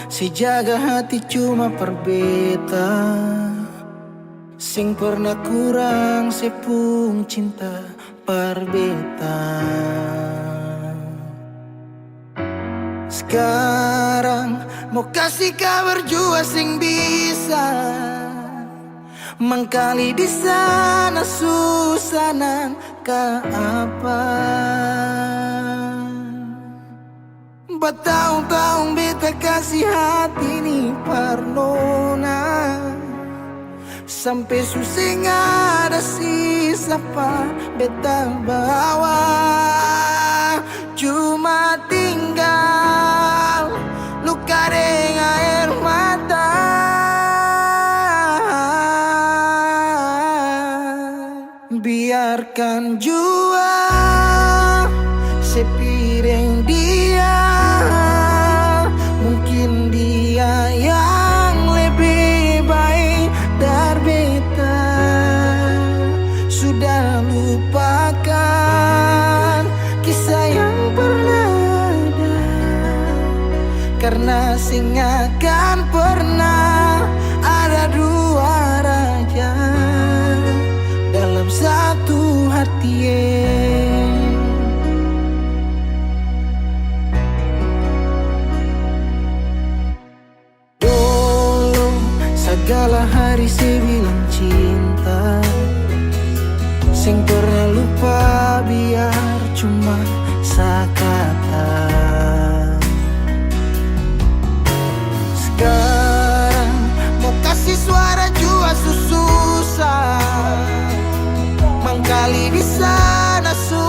si jaga hati cuma perbeta, sing pernah kurang sepung cinta perbeta. Sekarang mau kasih kabar jua sing bisa mangkali di sana susah nang ka apa. Bertahun-tahun beta kasih hati ni parnona, sampai susah ada sisa pa beta bawa. Cuma tinggal luka dengan air mata. Biarkan jua sepiring dia, mungkin dia yang lebih baik dari beta. Sudah lupakan kisah yang pernah ada, karena sing akan pernah ada dua raja dalam satu hati. Dulu segala hari saya bilang cinta, sing pernah lupa biar cuma sekata. Sekarang mau kasih suara jua susah, mangkali di sana su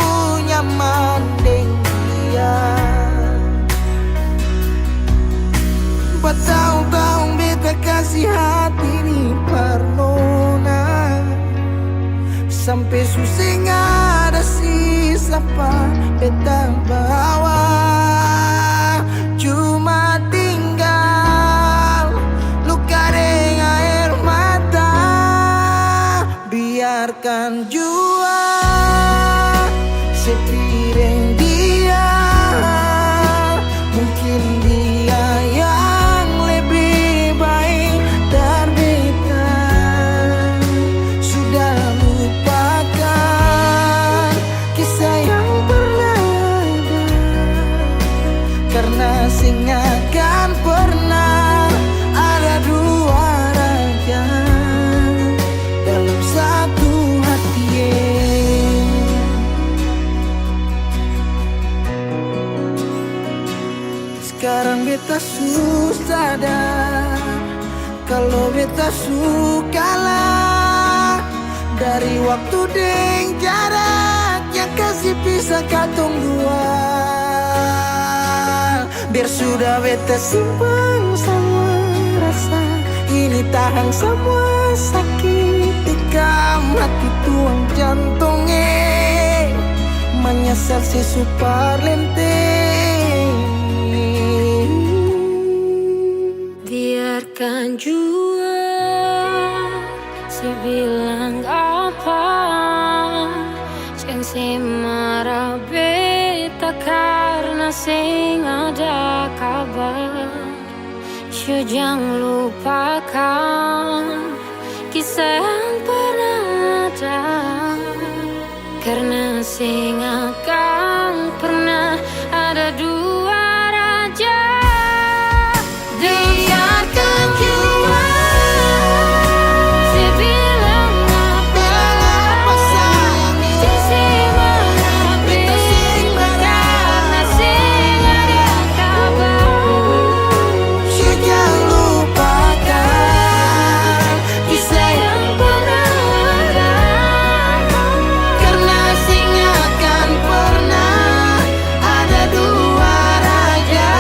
nyaman deng dia. Bertahun-tahun beta kasih hati ni parnona, sampai susah ada sisa pa beta bawa. Cuma tinggal luka dengan air mata. Biarkan jua sepiring dia, mungkin dia yang lebih baik dari beta. Sudah lupakan kisah yang pernah ada, karena sing akan pernah ada dua raja dalam satu hati. Sekarang beta susah sadar kalau beta suka lah, dari waktu deng jarak yang kasih pisah katong dua. Biar sudah beta simpan semua rasa, ini tahan semua sakit tikam hati tuang jantungnya, menyesal si super lenteng. Biarkan jua si bilang apa, jangan si marah beta karena sing ada kabar. Jangan lupakan kisah yang pernah ada, karena sing akan pernah ada dua raja. Biarkan jua si bilang apa sayang, si marah beta karena sing ada kabar. Jangan lupakan kisah yang pernah ada, karena sing akan pernah ada dua raja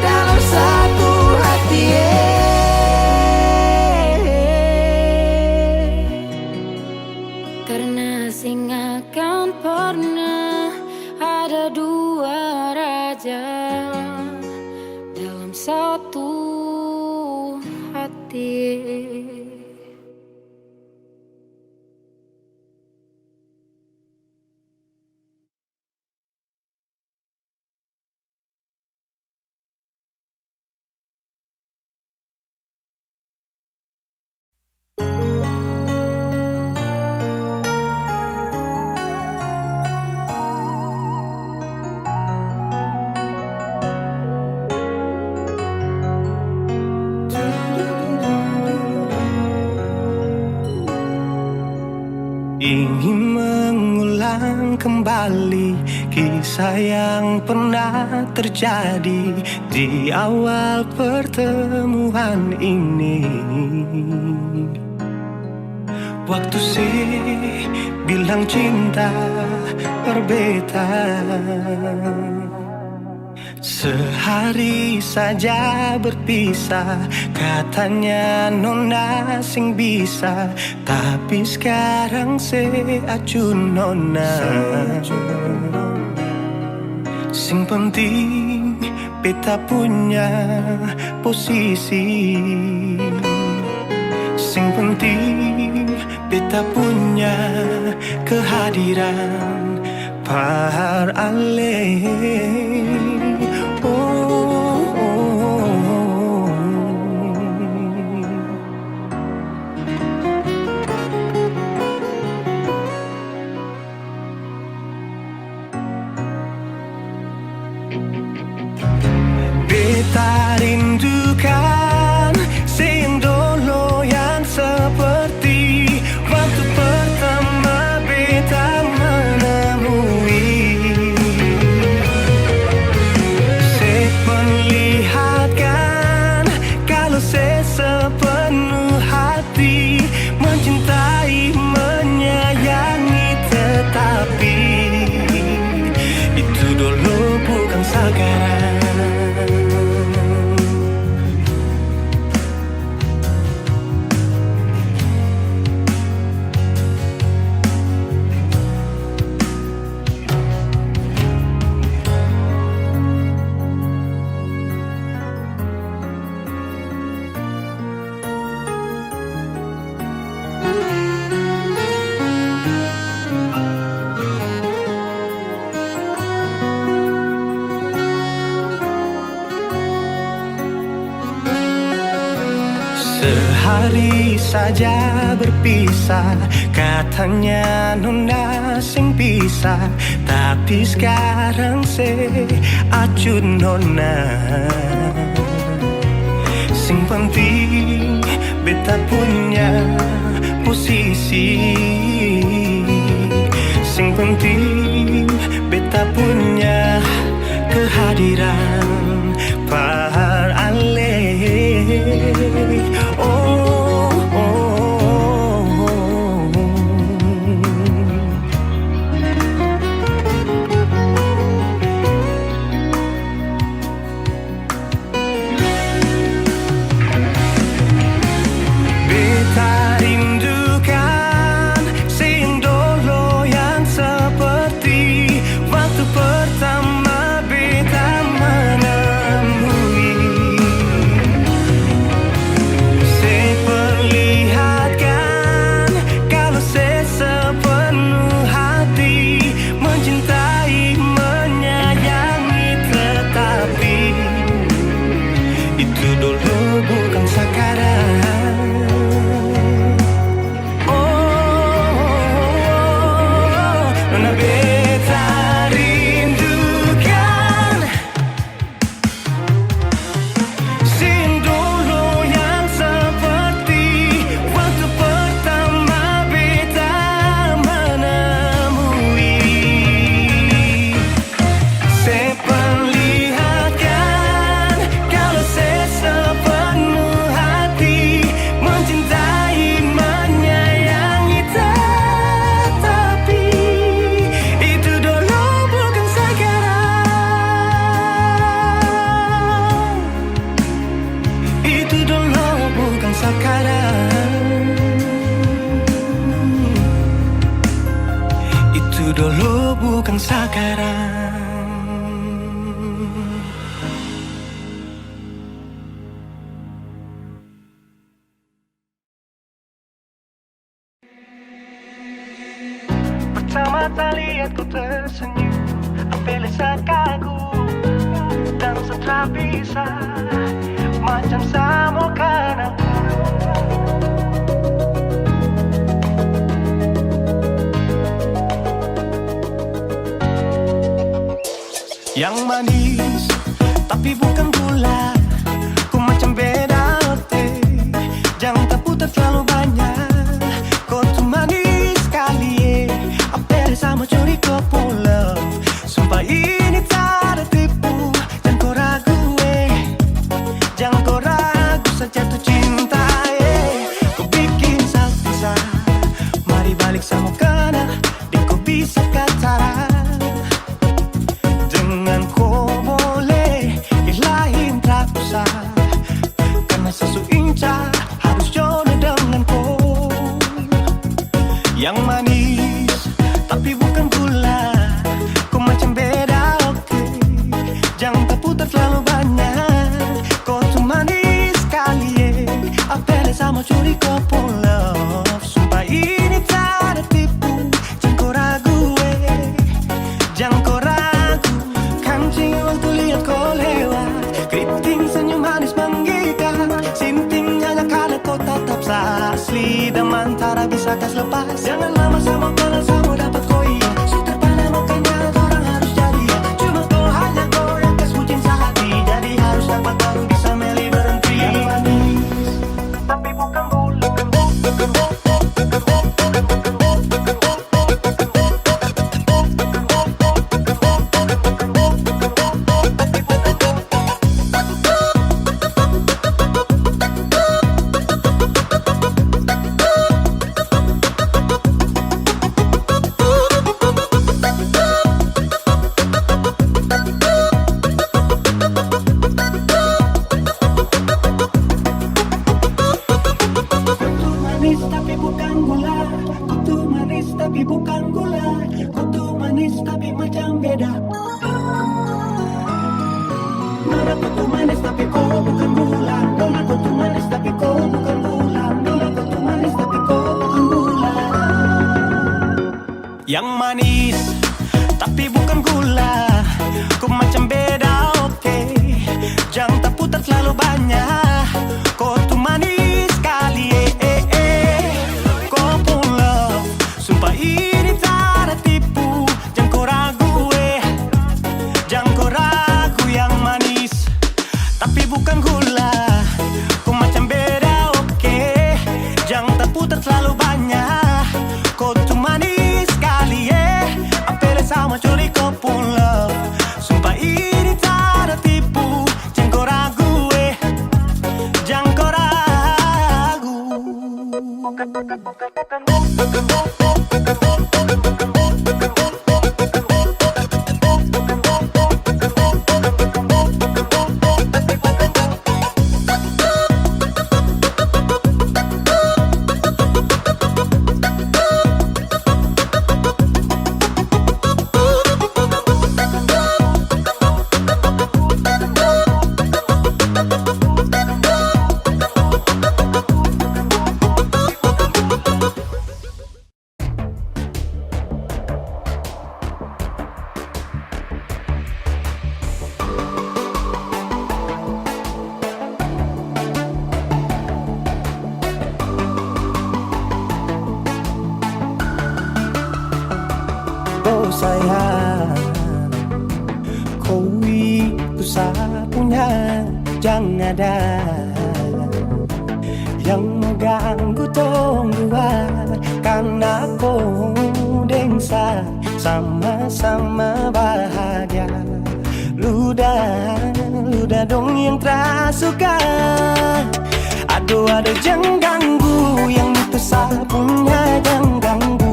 dalam satu hati. Karena sing akan pernah ada dua raja dalam satu hati. terulang kembali kisah yang pernah terjadi di awal pertemuan ini. Waktu sih bilang cinta berbeda, sehari saja berpisah. Katanya nona sing bisa, tapi sekarang se acun nona. Sing penting beta punya posisi, sing penting beta punya kehadiran par ale. Beta rindukan sing dulu yang seperti waktu pertama beta menemui. Saya perlihatkan kalau saya sepenuh hati mencintai, menyayangi, tetapi itu dulu bukan sekarang. Sehari saja berpisah, katanya nona sing bisa, tapi sekarang se acun nona. Sing penting beta punya posisi, sing penting beta punya kehadiran par ale. Itu dulu bukan sekarang. Pertama kali aku tersenyum, ambil kagum dan setelah bisa macam sama kan aku. Yang manis tapi bukan gula, ku macam beda hati. Jangan tak putar terlalu banyak, kau tuh manis sekali. Apel sama curiga bukan gula. Kau macam beda, oke. Jangan kau putar terlalu banyak. Kau tuh manis sekali, apel sama curi kau love. Sumpah ini tak ada tipu. Jangan kau ragu, jangan kau ragu. Kancing waktu lihat kau lewat, keriting senyum manis menggigit. Sintingnya kalau kau tatap asli, dan mantara bisa kas lepas. Jangan lama sama kalau sama dapat koi. Sudah pada makanya orang harus jadi. Cuma kau hanya kau yang kas bucin sehati. Jadi harus dapat baru bisa meli berhenti. Yang manis tapi bukan gula. Tapi bukan gula, kutu manis tapi bukan gula, kutu manis tapi macam beda. Nona kutu manis tapi kau bukan gula, nona kutu manis tapi kau bukan gula, nona kutu manis tapi kau bukan gula. Yang manis tapi bukan gula, kau macam beda, oke. Jangan tak putar terlalu banyak. Kau tuh manis sekali, sumpah ini tak ada tipu. Jangan kau ragu, jangan kau ragu. Yang manis tapi bukan gula, kau macam beda, oke. Jangan tak putar terlalu banyak. Kau tuh manis sekali, apel sama curi kau love. Sumpah ini tak ada tipu. Jangan kau ragu, jangan kau ragu. Oh sayang, kau itu sapunya, jangan ada yang mengganggu tong dua. Karena kau dengsa sama-sama bahagia. Luda dong yang tersuka. Aduh jangan ganggu, yang itu sapunya jangan ganggu.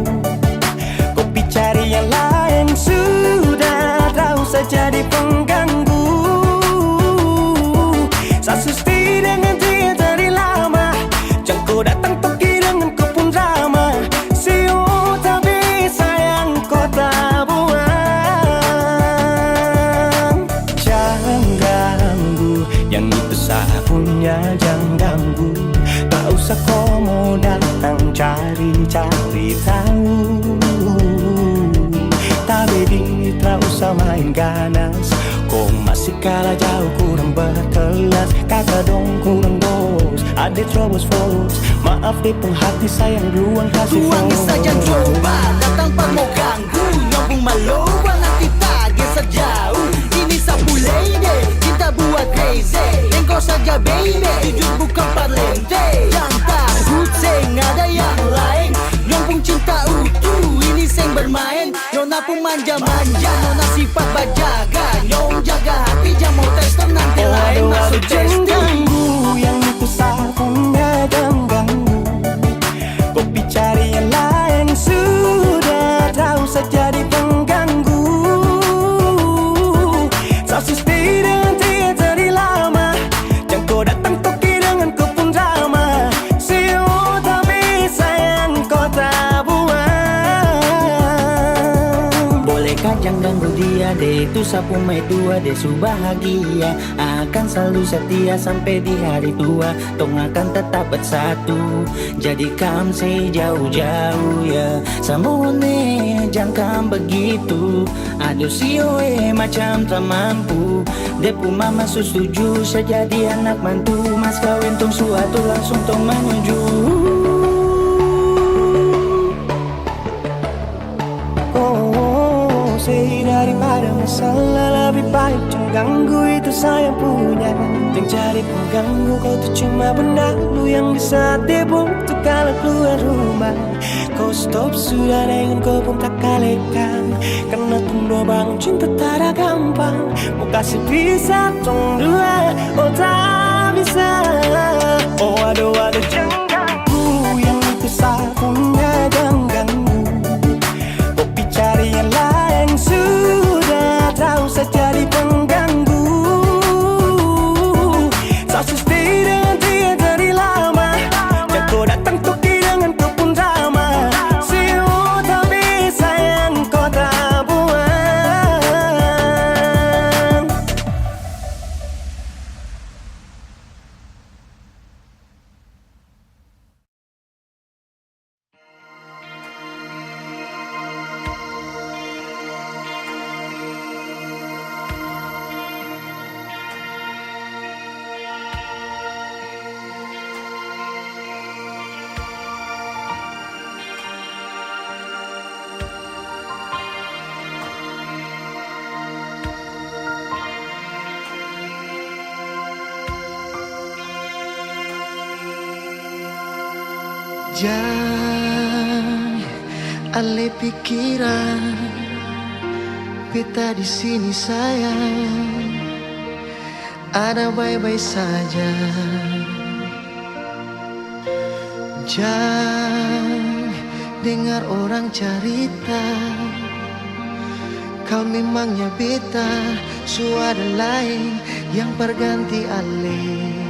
Kopi cari yang lain sudah, tak usah jadi pengganggu. Sasusti dengan dia dari lama, jangan kau datang toki dengan kau pun drama. Siu tapi sayang kau tak buang. Jangan ganggu, yang itu sapunya jangan ganggu. Tak usah kau mau datang cari-cari tahu. Tapi tak usah main ganas, kau masih kalah jauh, kurang berkelas. Kata dong kurang dos, ada terobos force. Maaf deh penghati sayang duluan kasih Tuang force. saja coba, datang pak mau ganggu. Nyambung maloba nanti target sejauh. Ini sapu lady, cinta buat crazy. Engkau saja baby, jujur bukan parlente. Yang takut seng ada yang lain. Nyambung cinta utuh, ini seng bermain. Nona pun manja-manja, nona sifat bajaga. Nyong jaga hati, jangan mau tester nanti lain masuk Jangan testing. ganggu, yang itu sapunya jangan ganggu. Kopi cari yang lain sudah, tak usah jadi pengganggu. Sasusti dengan dia dari lama, jangan kau datang toki dengan kau pun drama. Siu tapi sayang kau tak buang. Maka jangan ganggu dia deh, itu sapu mai tua deh. Su bahagia akan selalu setia sampai di hari tua. Tong akan tetap bersatu, jadikan sejauh-jauh ya. Samone jangan begitu, aduh sioe macam tak mampu. Depu mama setuju saya jadi anak mantu. Mas kawin tong suatu langsung tong menuju. Daripada masalah lebih baik jangan ganggu, itu saya punya. Jangan cari pengganggu, kau tuh cuma benda lu yang bisa dibutuh kalau keluar rumah. Kau stop sudah dengan kau pun tak kalekan, karena tunggu bangun cinta tak ada gampang. Mau kasih bisa tong dua, oh tak bisa. Oh aduh jangan ganggu, yang itu saya punya jangan ganggu. Kopi cari yang lain sudah tahu saya jadi pengganggu. Saya stay dengan dia dari lama, dan kau datang toki dengan kau pun drama. Siu tapi sayang kau tak buang. Jangan alih pikiran, kita di sini sayang, ada baik-baik saja. Jangan dengar orang cerita, kau memangnya beta, suara lain yang berganti alih.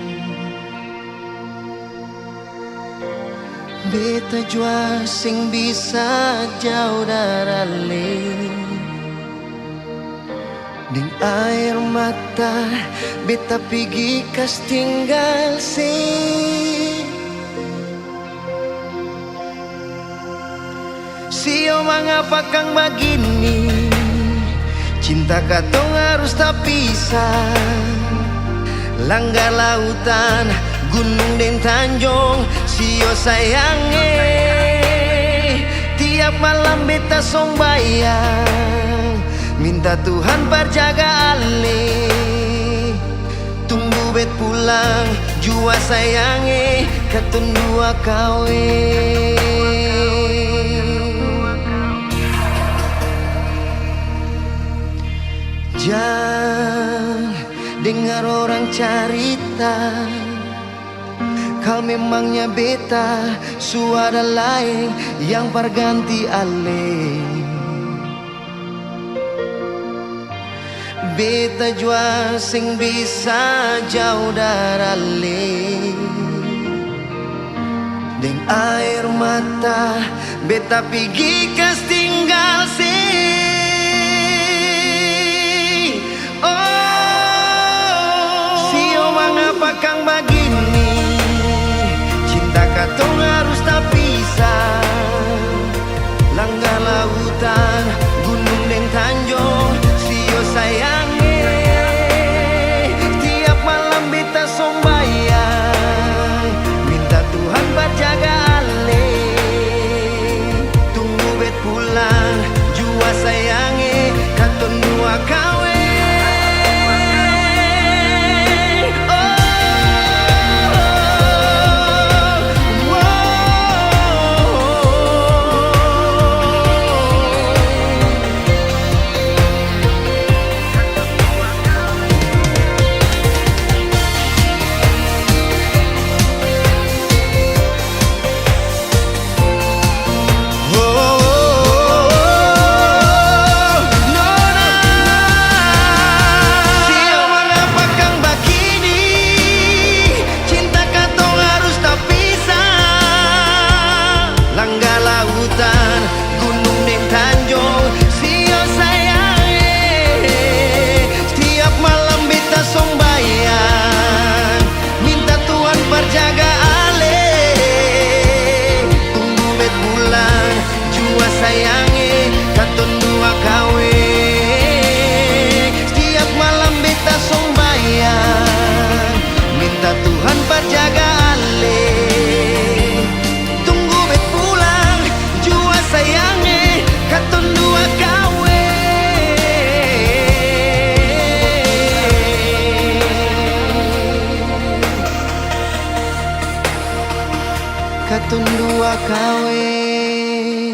Beta jua sing bisa jauh dari ding air mata, beta pergi kas tinggal Sio mengapa kang begini, cinta katong harus tak pisah. Langgar lautan, gunung dan tanjung, sio sayange. Tiap malam beta song bayang, minta Tuhan berjaga ale. Tunggu bet pulang, jua sayange, katun dua kawin. Jangan dengar orang cerita, kau memangnya beta, suara lain yang berganti ale. Beta jua sing bisa jauh dari deng air mata, beta pergi kas tinggal mengapa kang begini, cinta katong harus tak pisah. Langgar lautan, gunung dan tanjung, sio sayange. Tiap malam beta song bayang, minta Tuhan berjaga ale. Tunggu bet pulang, jua sayang. kawin.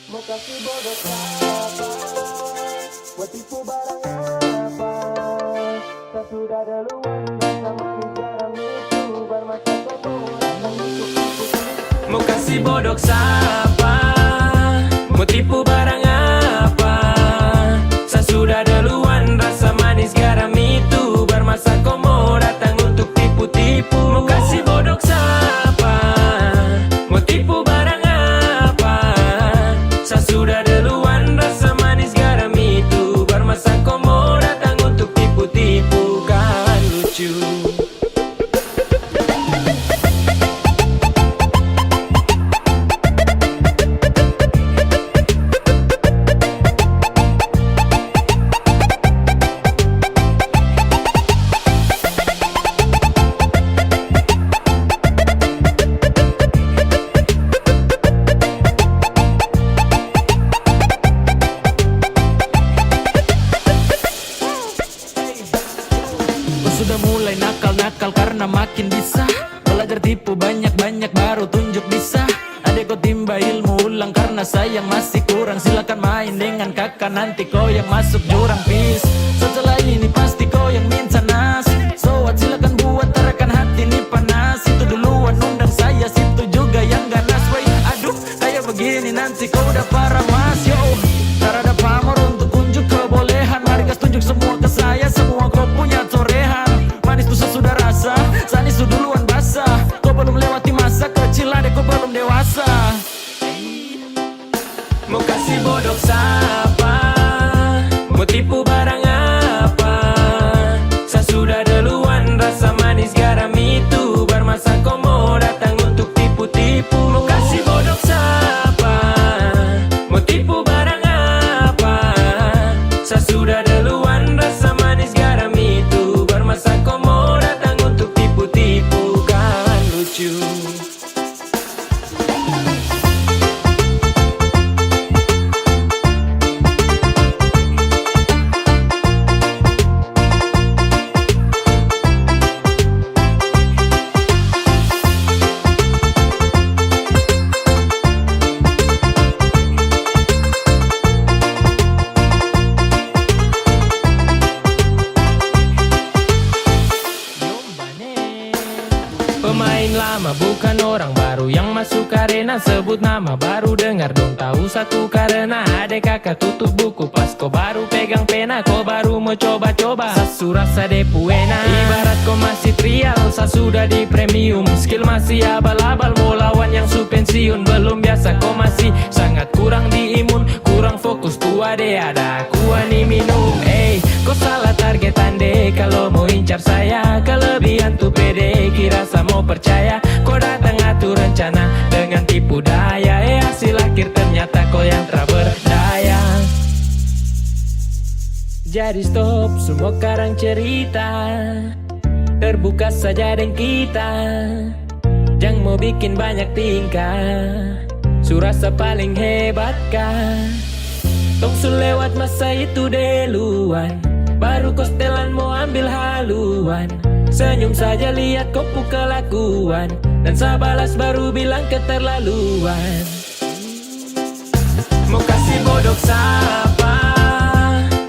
Mau kasih bodoh apa? Buat tipu barang apa? Saya sudah duluan sama garam itu bermata mau kasih bodoh siapa? Mau tipu barang apa? Saya sudah duluan rasa manis garam itu bermasa kau mau datang untuk tipu-tipu. Mau kasih bodoh siapa? Mau tipu barang apa? Saya sudah duluan rasa manis garam itu bermasa kau mau datang untuk tipu-tipu. Kawan lucu. Sudah mulai nakal-nakal karena makin bisa belajar tipu banyak-banyak baru tunjuk bisa. Adek kau timba ilmu ulang karena sayang masih kurang. Silakan main dengan kakak nanti kau yang masuk jurang. Peace. Setelah ini pasti kau yang minta nas. So what silakan buat terakan hati ini panas. Itu duluan undang saya situ juga yang ganas. Wait aduh kayak begini nanti kau udah parah mas. Yo tak ada pamor untuk unjuk kebolehan. Mari gas tunjuk semua ke saya. Semua kau punya torehan. Manis tuh sudah rasa, sanis tuh duluan basah. Kau belum lewati masa kecil, adek kau belum dewasa. Mau kasih bodoh siapa? Mau tipu barang apa? Saya sudah duluan rasa manis garam itu bermasa kau mau datang untuk tipu-tipu. Mau kasih bodoh siapa? Mau tipu barang apa? Saya sudah duluan rasa manis garam itu bermasa kau mau datang untuk tipu-tipu. Kawan lucu. Pemain lama bukan orang baru yang masuk arena. Sebut nama baru dengar dong tahu satu karena adek kakak tutup buku pas kau baru pegang pena. Kau baru mau coba-coba sasu rasa depuena. Ibarat kau masih trial saya sudah di premium. Skill masih abal-abal mau lawan yang su pensiun. Belum biasa kau masih sangat kurang di imun. Kurang fokus tuh ade ada aku ani minum. Kau salah target ande kalau mau incar saya. Kelebihan tuh pede kira sama mau percaya. Kau datang atur rencana dengan tipu daya. Hasil akhir ternyata kau yang tak berdaya. Jadi stop semua karang cerita. Terbuka saja dengan kita. Jangan mau bikin banyak tingkah. Surasa paling hebat kah? Tong su lewat masa itu duluan. Baru kau setelan mau ambil haluan. Senyum saja lihat kau kelakuan. Dan saya balas baru bilang keterlaluan. Mau kasih bodoh siapa?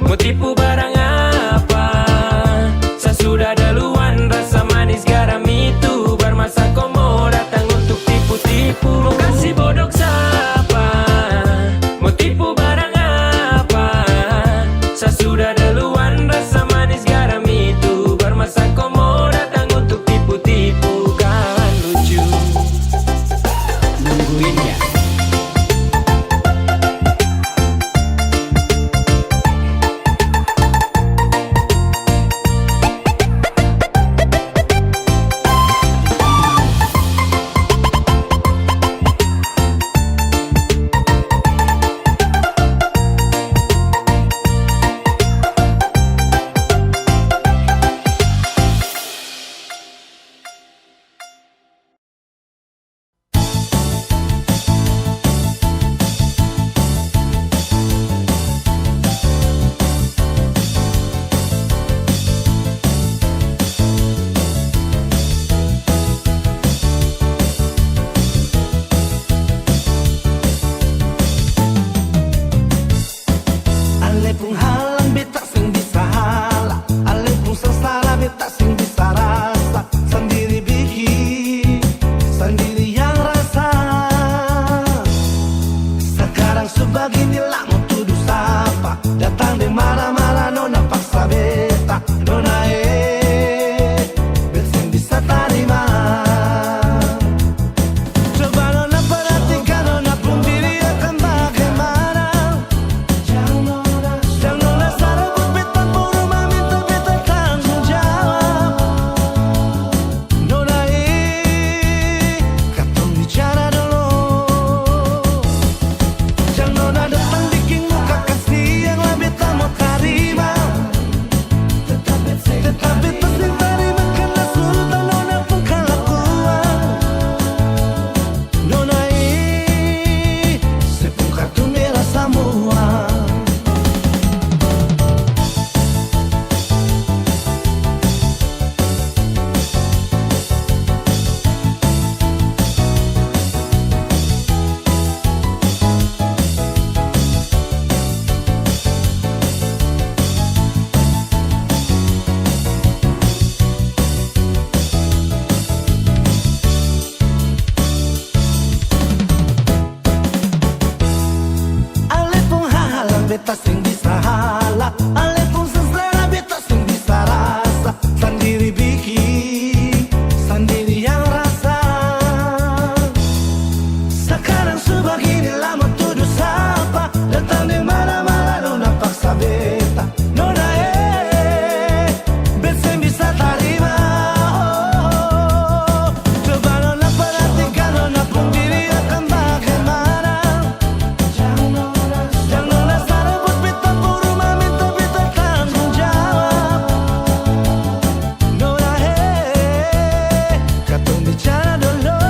Mau tipu barang apa? Saya sudah duluan rasa manis garam itu bermasa kau mau datang untuk tipu-tipu. Mau kasih bodoh siapa? Mau tipu barang apa? Saya sudah duluan rasa manis garam itu bermasa kau mau datang untuk tipu-tipu. Kawan lucu. Nungguin ya. sebeginilah mau tuduh sapa. Datang di mana-mana nona paksa beta. Nona beta bisa terima. Coba nona perhatikan nona pun diri akan bagaimana. Jangan nona sarabut beta pun rumah minta beta tanggung jawab. Nona katong bicara dulu. Jangan nona datang bikin muka kasih yang lebih tak mau terima. Tetap beta sing terima karena sultan nona pun kelakuan. Nona sepung kartu merah semua. Ale pun halang beta sing bisa halak. Ale pun seselera beta sing bisa rasa. Sendiri bikin, sendiri yang rasa. Sekarang sebeginilah mau tuduh sapa. Datang di mana-mana nona paksa beta. Nona beta sing bisa terima. Coba nona perhatikan nona pun diri akan bagaimana. Jangan nona sarabut beta pun rumah minta beta tanggung jawab. Nona katong bicara dulu.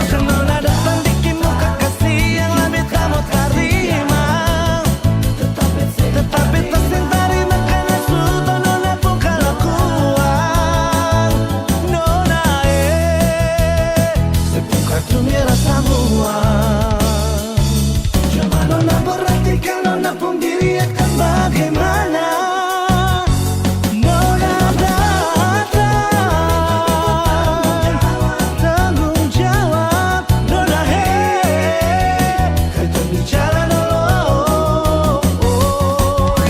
Jangan nona datang bikin muka kasih yang lebih tak mau terima. Tetap beta sing terima karena sultan nona pun kelakuan. Nona sepung kartu merah semua. Coba nona perhatikan nona pun diri akan bagaimana. Nona datang tanggung jawab. Nona kita bicara dulu.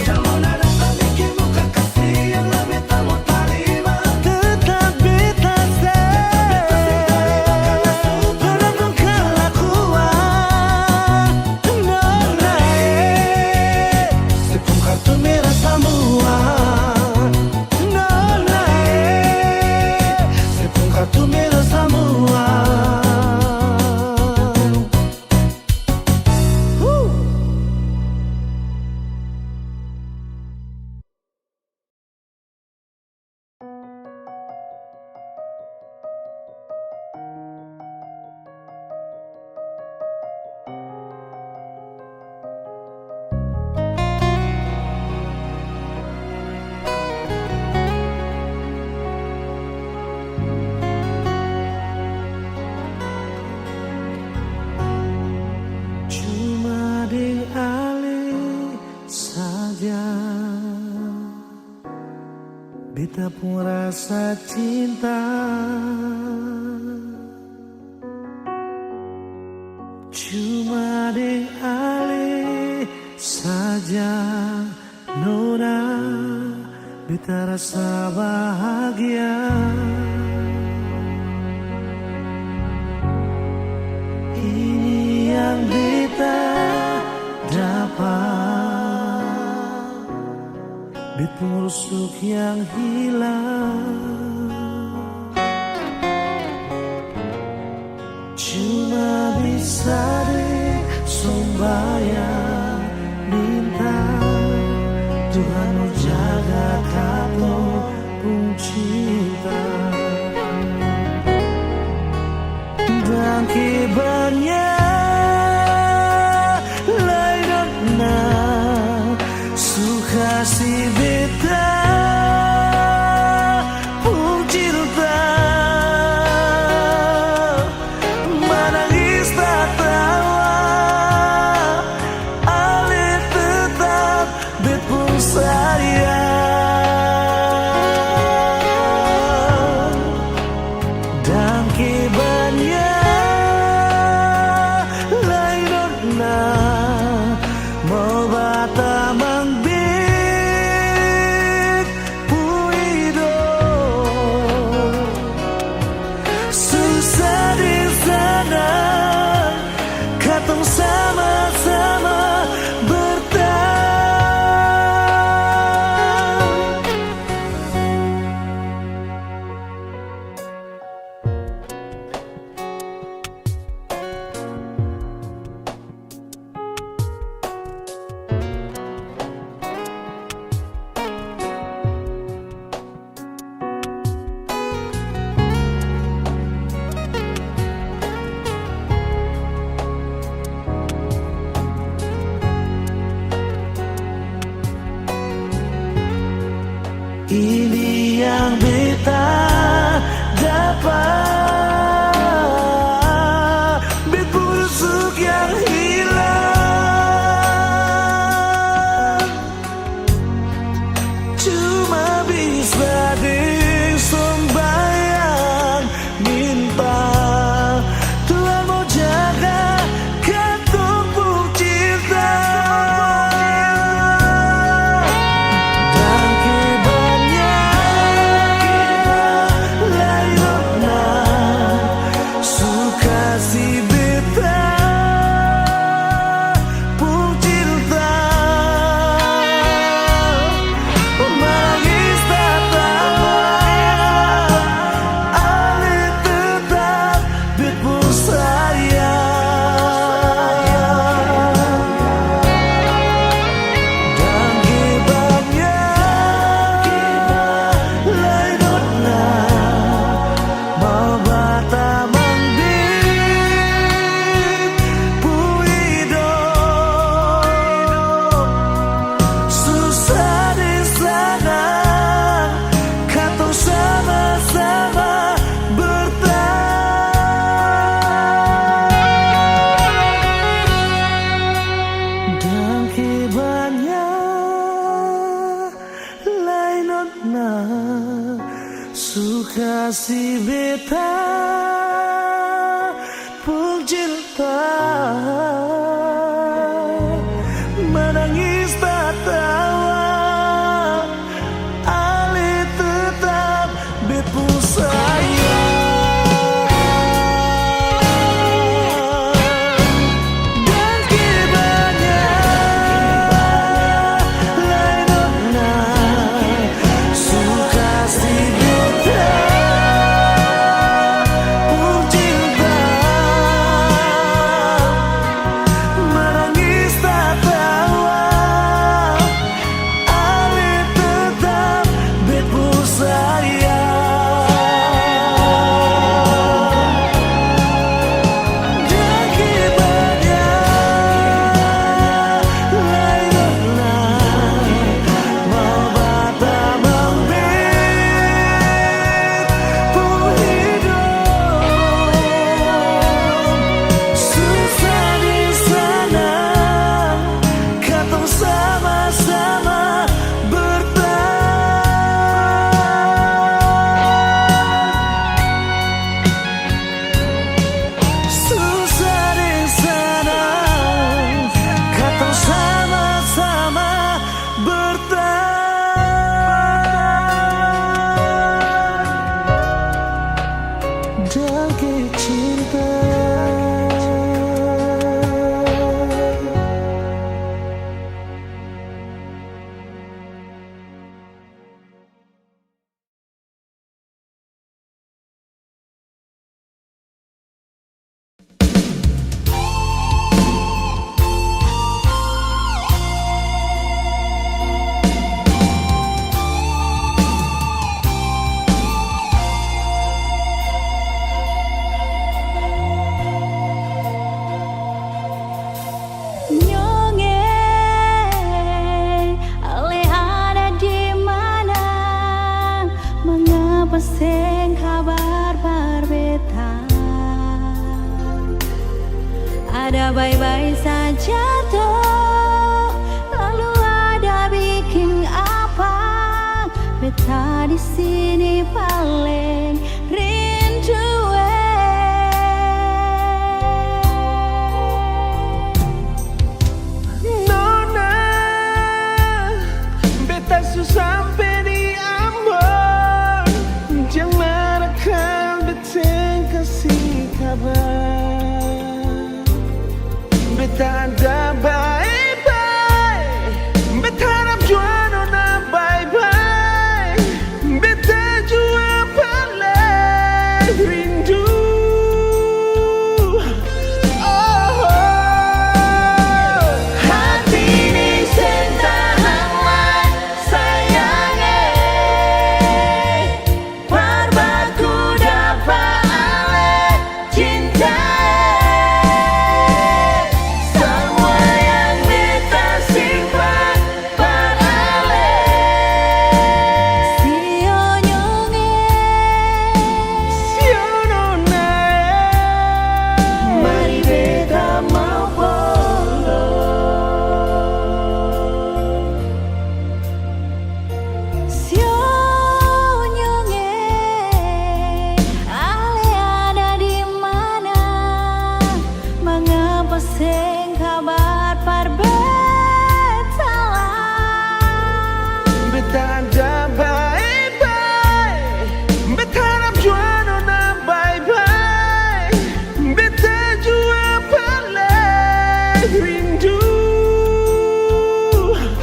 Jangan nona datang bikin muka kasih yang lebih tak mau terima. Tetap beta nona pun kelakuan. Nona sepung kartu merah semua. Nona sepung kartu merah semua. Cuma di alih saja beta pun rasa cinta. Cuma di alih saja nona beta rasa bahagia. Ini yang beta dapat, beta rusuk yang hilang. Cuma bisa disombayang minta Tuhan mau jaga kamu pun cinta. Dan kibarnya lainnya suka si beta pun cinta. Menangis tak tawa katong sama-sama bertahan. Ini yang beta dapat, bet busuk yang hilang, cuma bisa disembayang minta Tuhan mau jaga katong pung cinta. Suka si beta pun cinta, menangis tak tawa, ali tetap bepu sayang. Dan kibanya lain nona, suka si Sing kabar berbeda, ada baik-baik saja toh, lalu ada bikin apa? Beta di sini paling rindu. Nona, beta sampai di Ambon, jangan akan beteng kasih kabar. beta ada bye-bye, beta harap jua nona bye-bye, beta jua paling rindu. Hati ini sentahanlah sayangnya, parbaku dapat ale cinta. Semua yang beta simpan par ale. Sio nyonge, Sio nona, Mari beta mau polo. sio nyonge, ale ada di mana? Mengapa sing kabar perbetalan? beta ada bye-bye, beta harap jua nona bye-bye, beta jua paling rindu.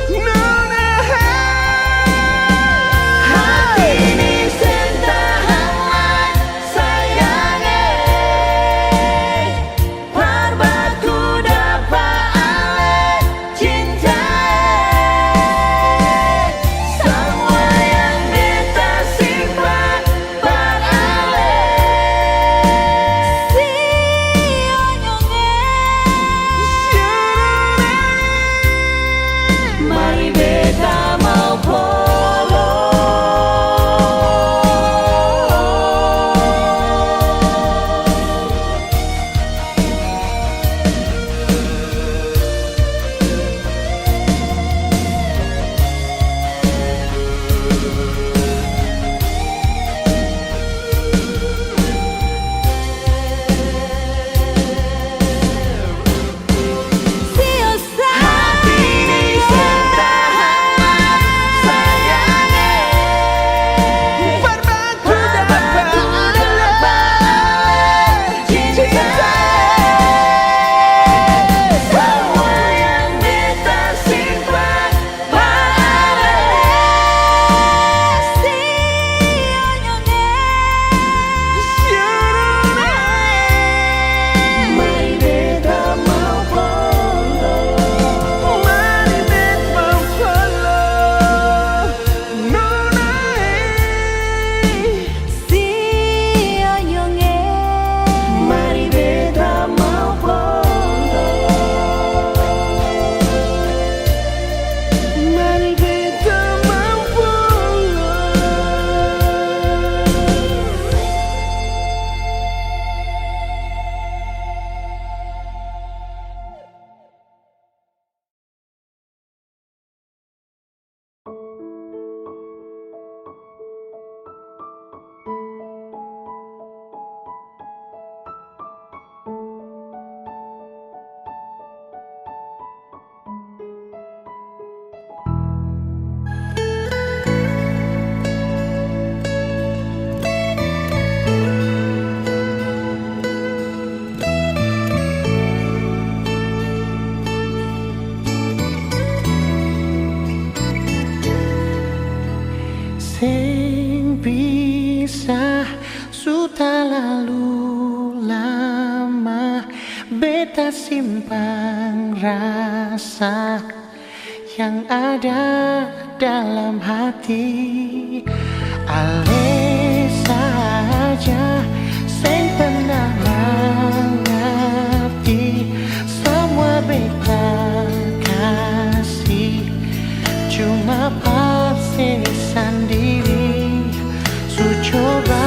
Nona, Hati ini sentahanlah sayangnya, parbaku dapat ale cinta. Semua yang beta simpan par ale. Sio nyonge, Mari beta mau polo. sio Hati ini sentahanlah sayangnya, parbaku parbaku dapat ale cinta. Semua yang beta simpan par ale. Sio nyonge, Mari beta mau polo. mari beta follow nona. sio nyonge, Mari beta mau polo. Mari beta mau follow. Sing pisah sudah lalu lama, beta simpan rasa yang ada dalam hati. Ale saja sing pernah mengerti semua beta kasih, cuma pasti sendiri. Su coba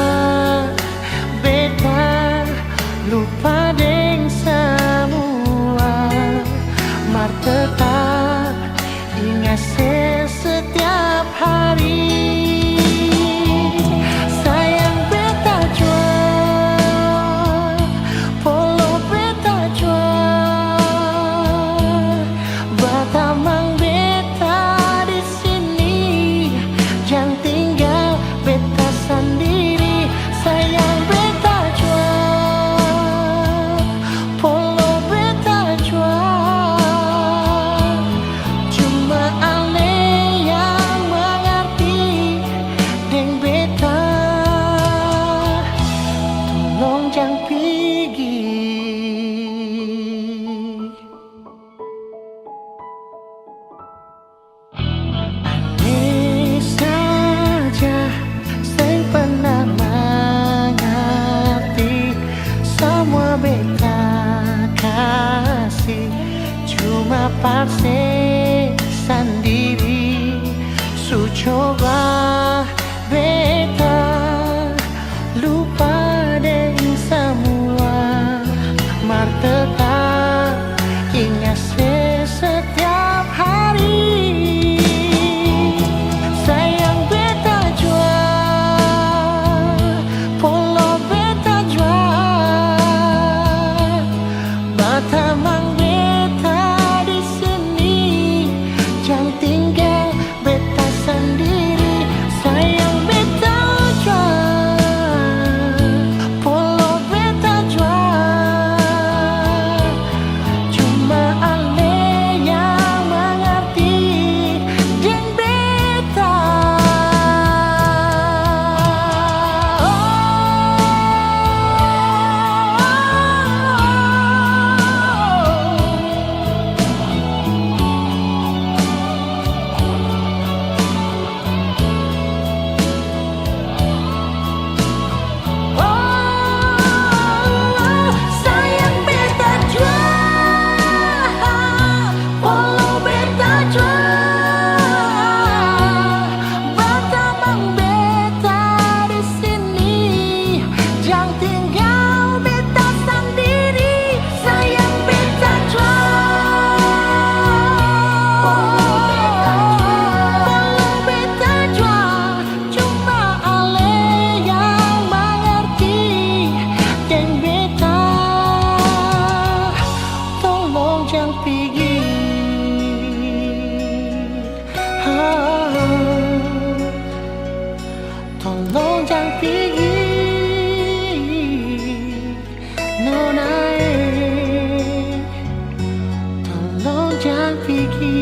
beta lupa deng semua, mar tetap ingat setiap hari. Sayang beta jua Sapakse sendiri su coba beta lupa deng semua marteka ingat setiap hari sayang beta jua polo beta jua bata mang beta di sini jangan tinggal beta sendiri sayang beta jua polo beta jua cuma ale yang mengerti dan beta sayang beta jua polo beta jua bata mang beta di sini jangan tinggal beta sendiri sayang beta jua polo beta jua cuma ale yang mengerti dan beta tolong jangan pergi tolong jangan pergi nona tolong jangan pergi.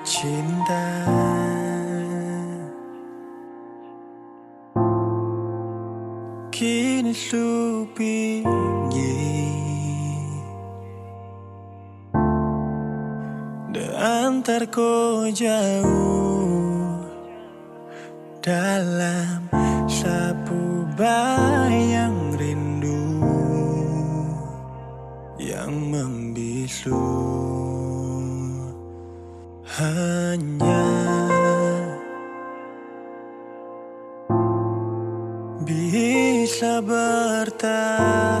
Cinta kini supingi antar ko jauh dalam sapu bayang rindu yang membisu. Hanya bisa bertahan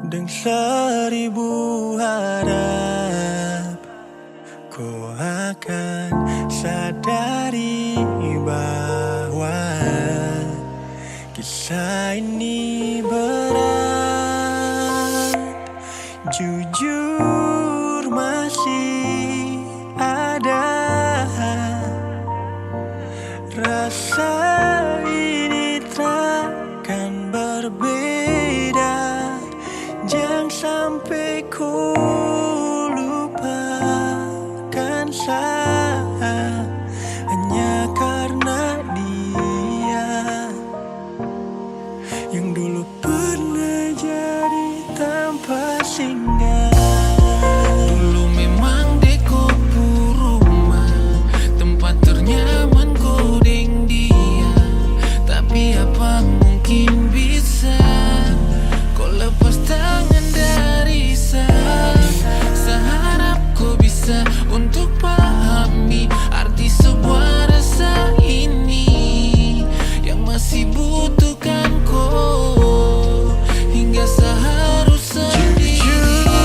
dengan seribu harap kau akan sadari bahwa kisah ini berat. Jujur masih ada rasa ini takkan berbeda. Jangan sampai ku lupakan saya hanya karena dia yang dulu pernah jadi tanpa singgah. Dulu memang deko rumah tempat ternyaman kodeng dia, tapi apa mungkin bisa kau lepas tangan dari saya. Seharap kau bisa untuk pahami arti sebuah rasa ini yang masih butuhkan kau hingga seharusnya sendiri.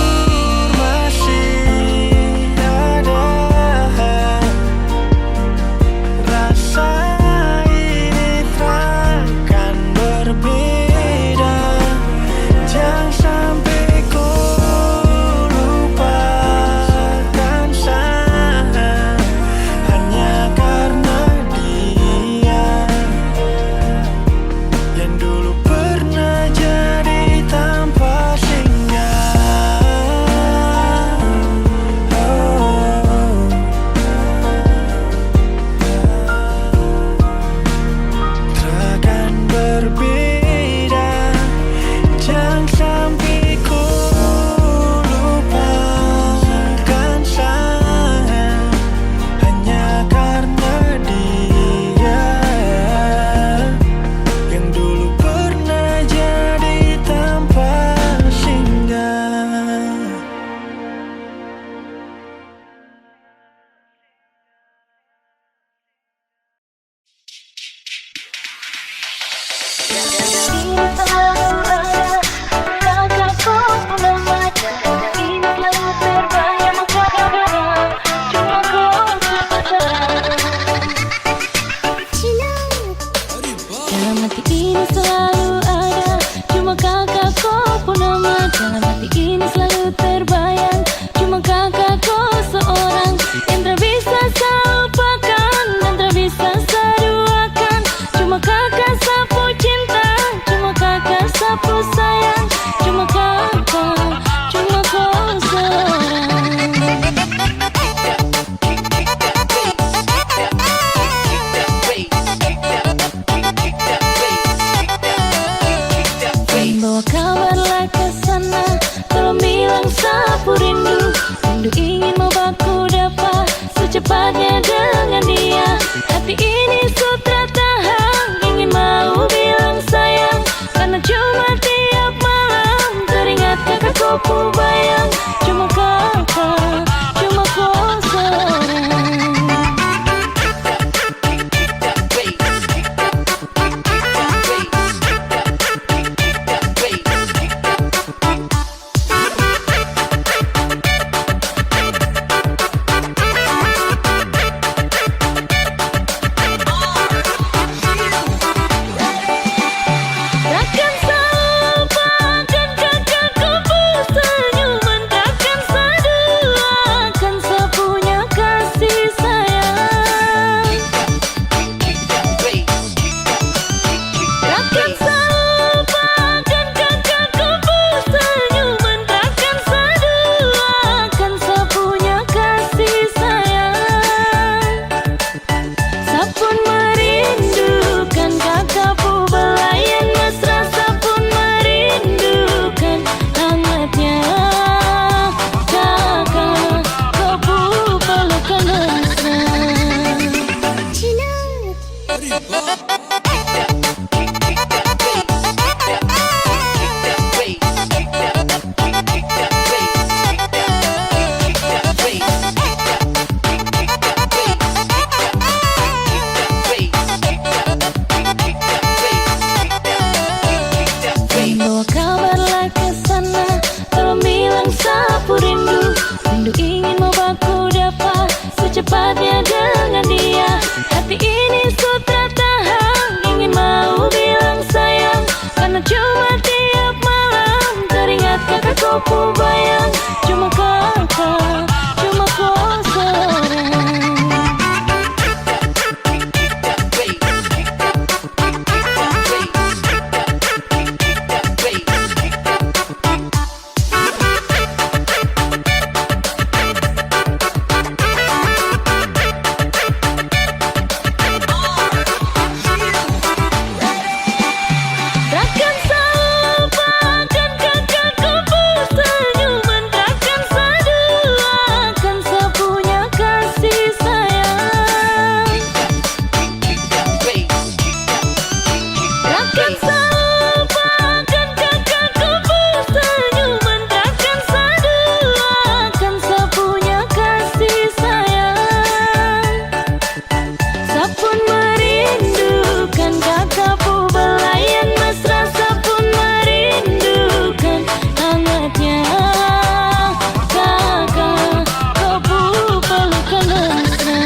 Hati ini sutra tahan, ingin mau bilang sayang, karena cuma tiap malam teringat kakakku bayang. Cuma kakak, cuma kau seorang. Takkan selupakan kakakku senyuman, takkan seduakan sepunya kasih sayang. Takkan selupakan kakakku senyuman, takkan seduakan sepunya kasih sayang. Sapun merindukan kakakku belayan mesra, sapun merindukan hangatnya kakak kapu pelukan mesra. Bawa kabarlah ke sana, tolong bilang sapu rindu. Rindu ingin mau baku dapat secepatnya dengan dia. Hati ini sutra tahan, ingin mau bilang sayang, karena cuma tiap malam teringat kakakku bayang. Cuma kakak, cuma kau seorang. Takkan selupakan kakakku senyuman, takkan seduakan sepunya kasih sayang. Takkan selupakan kakakku senyuman, takkan seduakan sepunya kasih sayang. Sapun merindukan kakakku belayan mesra, sapun merindukan hangatnya kakak kapu pelukan mesra.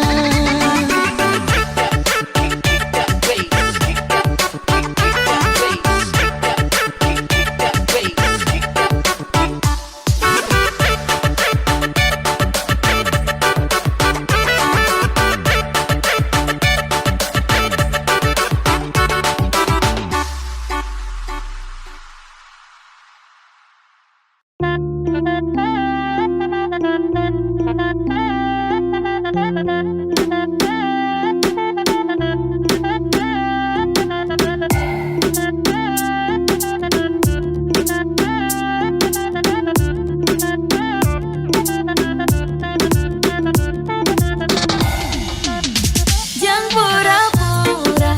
Jangan pura-pura,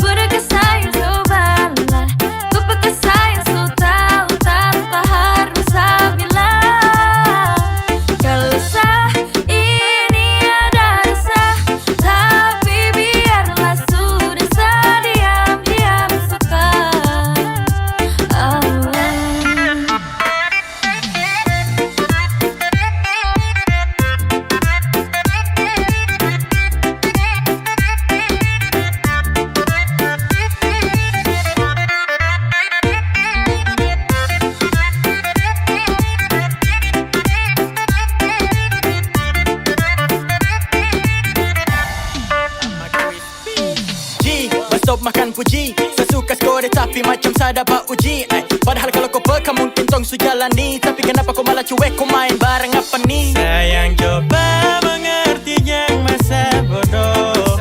pura sayang cobalah. Ku pakai sayang so tahu tanpa harus saya bilang. Kalau sah ini ada rasa, tapi biarlah sudah diam-diam suka. G, stop makan puji. Saya suka skor tapi macam saya dapat uji. Padahal kalau kau peka mungkin tong su jalani, tapi kenapa kau malah cuek, kau main bareng apa nih? Sayang coba mengerti yang masa bodoh.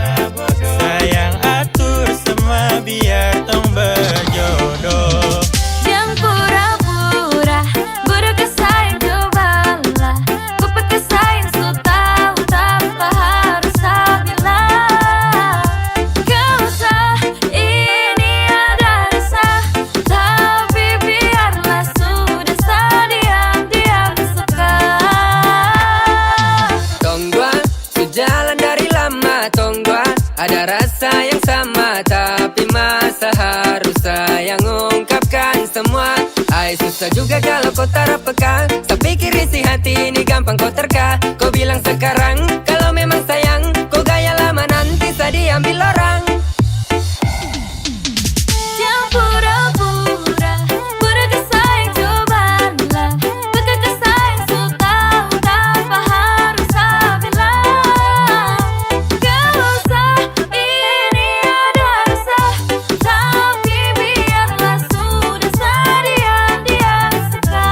Sayang atur semua biar tong berjodoh. Jangan pura-pura, bodoh ke sayang cobalah. Ku pakai sayang so tahu tanpa harus saya bilang. Susah juga kalau kau tak peka. Tak pikir isi hati ini gampang kau terka. Kau bilang sekarang kalau memang sayang, kau gaya lama nanti saya diambil orang. Jangan pura-pura, pura kesayang cobalah. Bukan kesayang so tahu tanpa harus saya bilang. Gak usah ini ada rasa, tapi biarlah sudah sedia dia suka.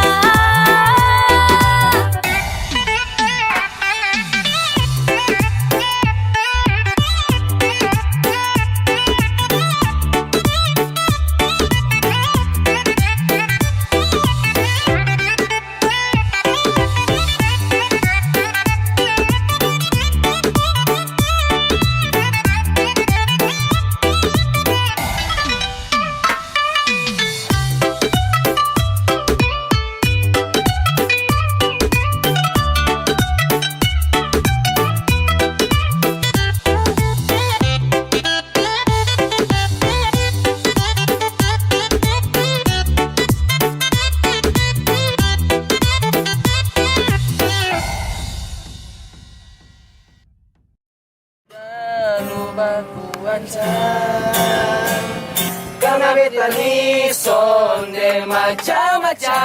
Karena beta ni sonde macam-macam.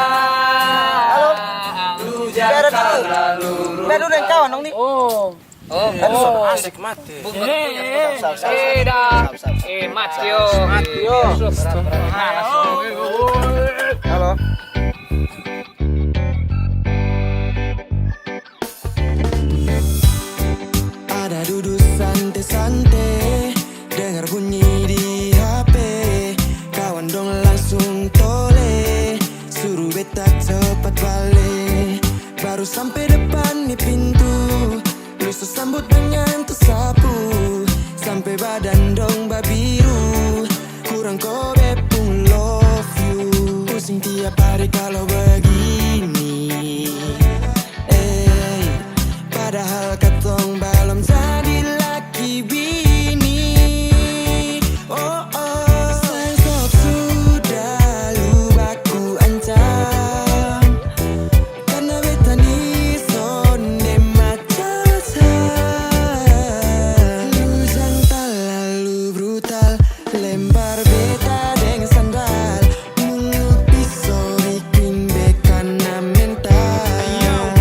Lu jangan terlalu Baru dan kawan dong nih. asik mati. Matio. Halo. Ada duduk santai-santai, dengar bunyi di HP. Kawan dong langsung tole, suruh beta cepat balik. Baru sampai depan di pintu, lu sambut dengan tersapu. Sampai badan dong babiru, kurang kobe pun love you. Pusing tiap hari kalau begini. Padahal katong belum jadi laki bini. Oh oh, sayang sok sudah lu baku ancam. Karena beta ni sonde macam-macam. Lu jangan terlalu brutal, lempar beta dengan sandal. Mulut pisau bikin beka na mental.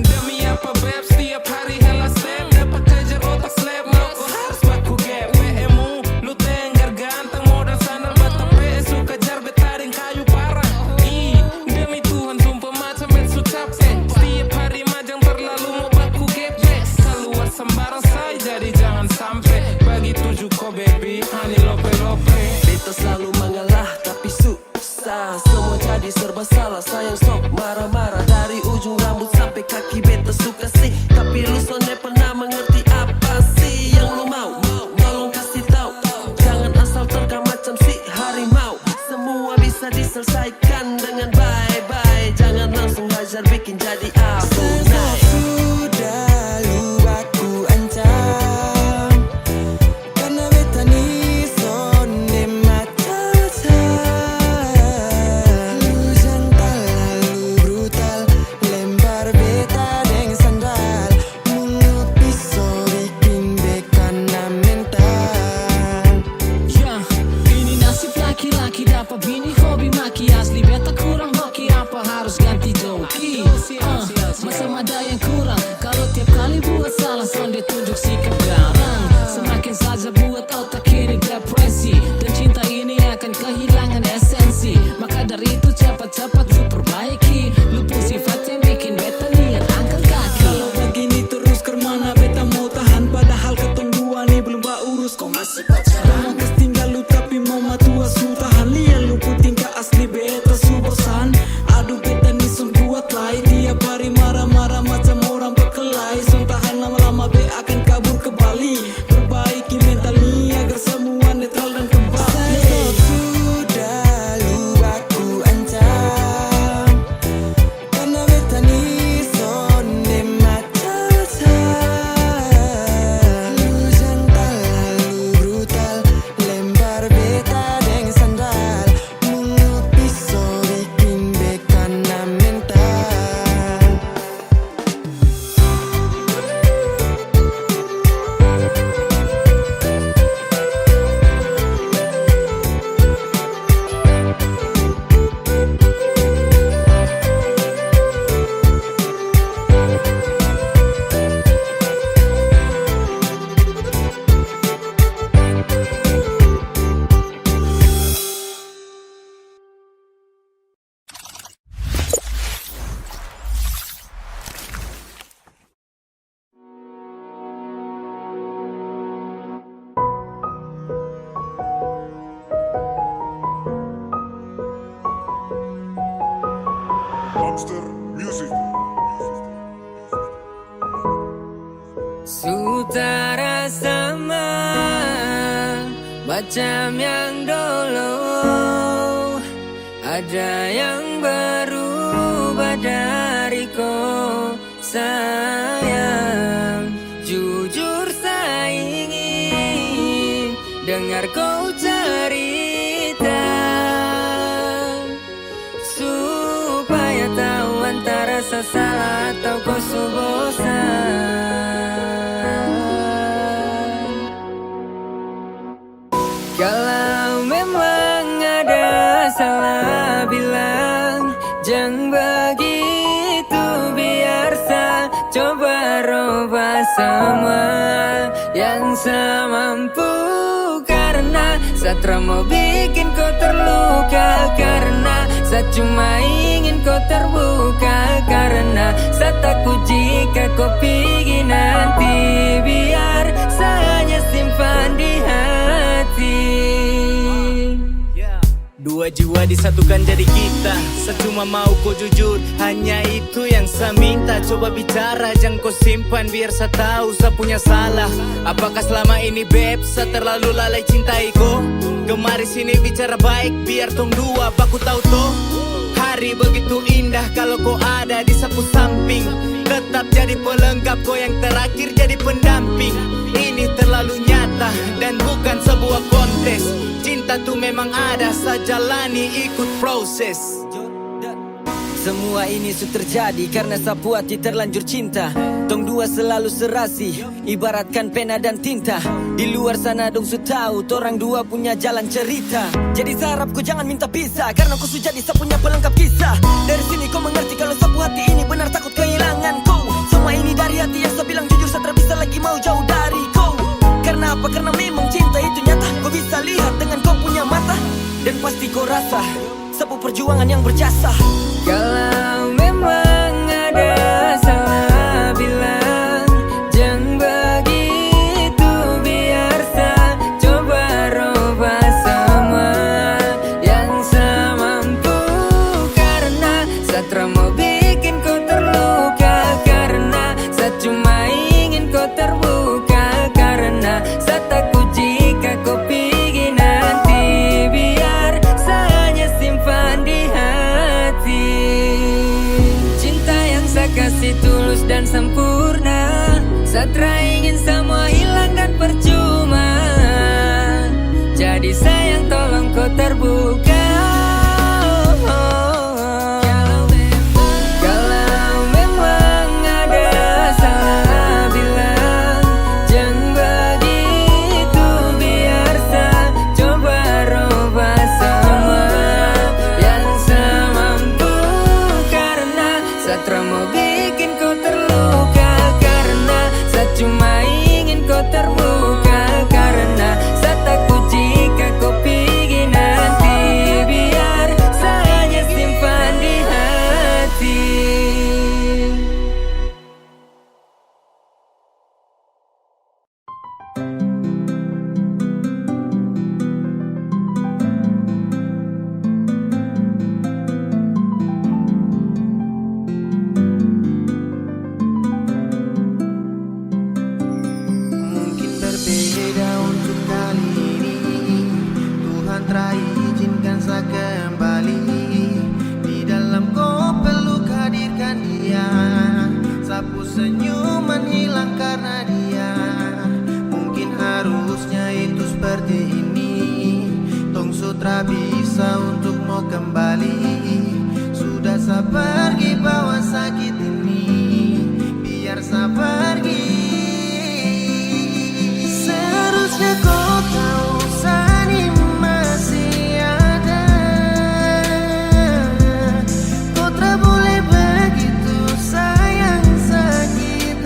Demi apa beb setiap hari hela step. Dapat kejar otak slap, mau kau harus baku gap. PMU lu tenggar ganteng modal sandal bata PS suka jar betaring kayu parah. Demi Tuhan sumpah macam bet su capek. Setiap hari majang terlalu mau baku gap. Keluar sembarang say jadi jangan sampai. Bagi tujuh kau baby honey lope-lope. Beta selalu mengalah tapi susah, semua jadi serba salah. Sayang sok marah-marah dari ujung rambut sampai kaki. Beta suka sih, tapi lu sonde pernah mengerti apa sih yang lu mau. Tolong kasih tahu, jangan asal terka macam si harimau. Semua bisa diselesaikan dengan bye-bye. Jangan langsung hajar bikin jadi abu naik. Sudah lu baku ancam. Karena beta ni sonde macam-macam. Lu jangan terlalu brutal, lempar beta dengan sandal. Mulut pisau bikin beka na mental. Ya, ini nasib laki-laki dapat bini hobi maki. Asli beta kurang hoki, apa harus ganti joki. Masa mada Monster Music. Sutara sama macam yang dulu, ada yang berubah dariku sayang. Jujur saya ingin dengar kau cerita, supaya tahu antara saya salah atau kau bosan. Kalau memang ada salah bilang, jangan begitu, biar saya coba rubah semua yang saya mampu. Karena saya mau bikin kau terluka, karena saya cuma ingin kau terbuka, karena saya takut jika kau pergi nanti, biar saya hanya simpan di hati. Dua jiwa disatukan jadi kita, saya cuma mau kau jujur, hanya itu yang saya minta. Coba bicara, jangan kau simpan, biar saya tahu saya punya salah. Apakah selama ini beb, saya terlalu lalai cintai kau? Kemari sini bicara baik, biar tong dua baku tahu toh. Hari begitu indah kalau kau ada di sapu samping, tetap jadi pelengkap, kau yang terakhir jadi pendamping. Ini terlalu nyata dan bukan sebuah kontes. Cinta tuh memang ada, saya jalani ikut proses. Semua ini sudah terjadi karena sapu hati terlanjur cinta. Tong dua selalu serasi, ibaratkan pena dan tinta. Di luar sana dong su tahu, torang dua punya jalan cerita. Jadi saya harap kau jangan minta pisah, karena kau sudah jadi saya punya pelengkap kisah. Dari sini kau mengerti kalau sapu hati ini benar takut kehilangan kau. Semua ini dari hati yang saya bilang jujur, saya tak bisa lagi mau jauh dari kau. Karena apa? Karena memang cinta itu nyata. Kau bisa lihat dengan kau punya mata, dan pasti kau rasa sebuah perjuangan yang berjasa. Kalau memang ada salah bilang, jangan begitu, biar saya coba rubah semua yang saya mampu. Karena saya mau bikin kau terluka, karena saya cuma ingin kau terbuka, karena saya takut jika kau pergi nanti, biar saya hanya simpan di hati. Cinta yang saya kasih tulus dan sempurna, saya ingin semua hilang dan percuma. Jadi sayang tolong kau terbuka. Kalau memang ada salah bilang, jangan begitu, biar saya coba rubah semua yang saya mampu. Karena saya mau bikin kau terluka, karena saya cuma ingin kau terbuka, karena saya takut jika kau pergi nanti, biar saya hanya simpan di hati. Mungkin berbeda untuk kali ini, Tuhan telah izinkan saya kembali. Di dalam kau peluk hadirkan dia, sapu senyuman hilang karena dia. Mungkin harusnya itu seperti ini, tong sutra bisa untuk mau kembali. Sudah saya pergi bawa sakit ini, biar saya pergi. Seharusnya kau tahu Sani masih ada. Kau tak boleh begitu sayang sakit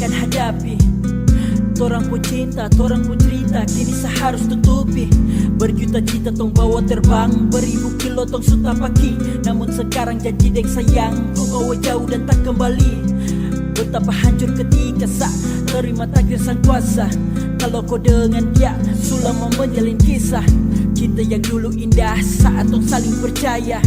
kan hadapi. Torang pun cinta, torang pun cerita, kini seharus tutupi. Berjuta-juta tong bawa terbang, beribu kilo tong suta paki. Namun sekarang janji deng sayang, ku bawa jauh dan tak kembali. Betapa hancur ketika saat terima takdir sang kuasa. Kalau kau dengan dia selama menjalin kisah cinta yang dulu indah saat tong saling percaya.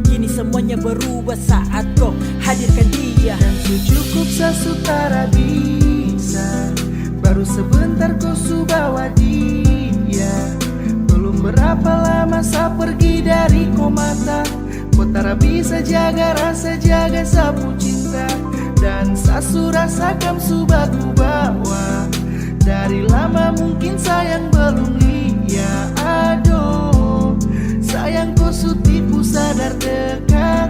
Kini semuanya berubah saat kau hadirkan dia. Dan cukup sesutara bisa, baru sebentar kau bawa dia. Belum berapa lama saya pergi dari kau mata. Kau tak bisa jaga rasa, jaga sapu cinta. Dan sasu rasakan subah ku bawa. Dari lama mungkin sayang belum lihat. Aduh, sayang kau tipu sadar dekat.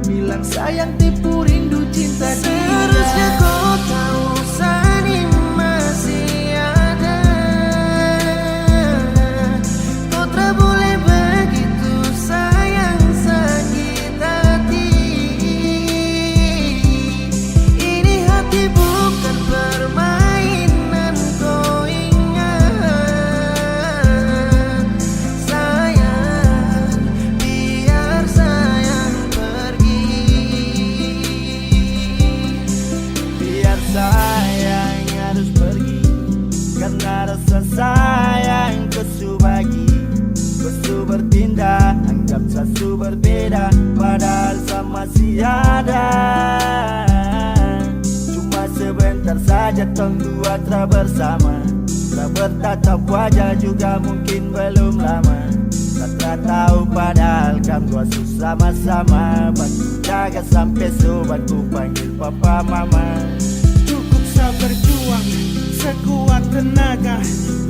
Bilang sayang tipu rindu cinta dia. Seharusnya kau tahu Sani masih ada. Kau tak boleh begitu sayang sakit hati. Ini hati bukan permainan, kau ingat. Sayang, biar sayang pergi. Biar sayang harus pergi, karena rasa sayang kau bagi. Kau bertindak, anggap sesuatu berbeda, padahal sama masih ada. Cuma sebentar saja tong dua telah bersama. Telah bertatap wajah juga mungkin belum lama. Tak tahu padahal kan dua sama-sama. Bantu jaga sampai sobat ku panggil papa mama. Cukup saya berjuang sekuat tenaga.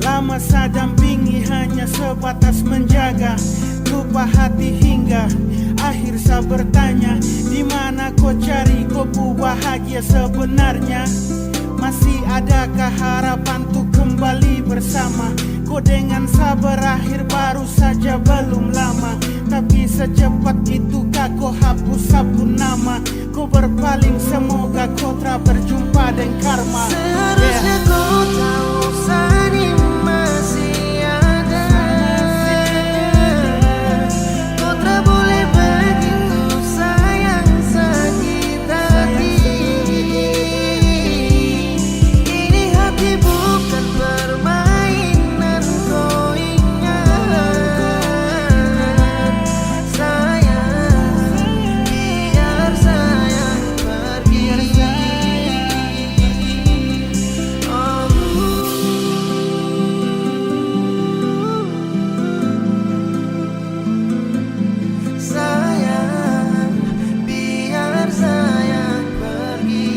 Lama saya dampingi hanya sebatas menjaga. Lupa hati hingga akhir saya bertanya, di mana kau cari kau bahagia sebenarnya? Masih adakah harapan untuk kembali bersama? Kau dengan saya berakhir baru saja belum lama. Tapi secepat itukah kau hapus sabun nama? Kau berpaling semoga kau tak berjumpa dengan karma. Seharusnya kau tahu Sani masih ada. Kau tak boleh begitu sayang sakit hati. Ini hati bukan permainan, kau ingat. Sayang, biar sayang pergi. Oh. Sayang, biar sayang pergi.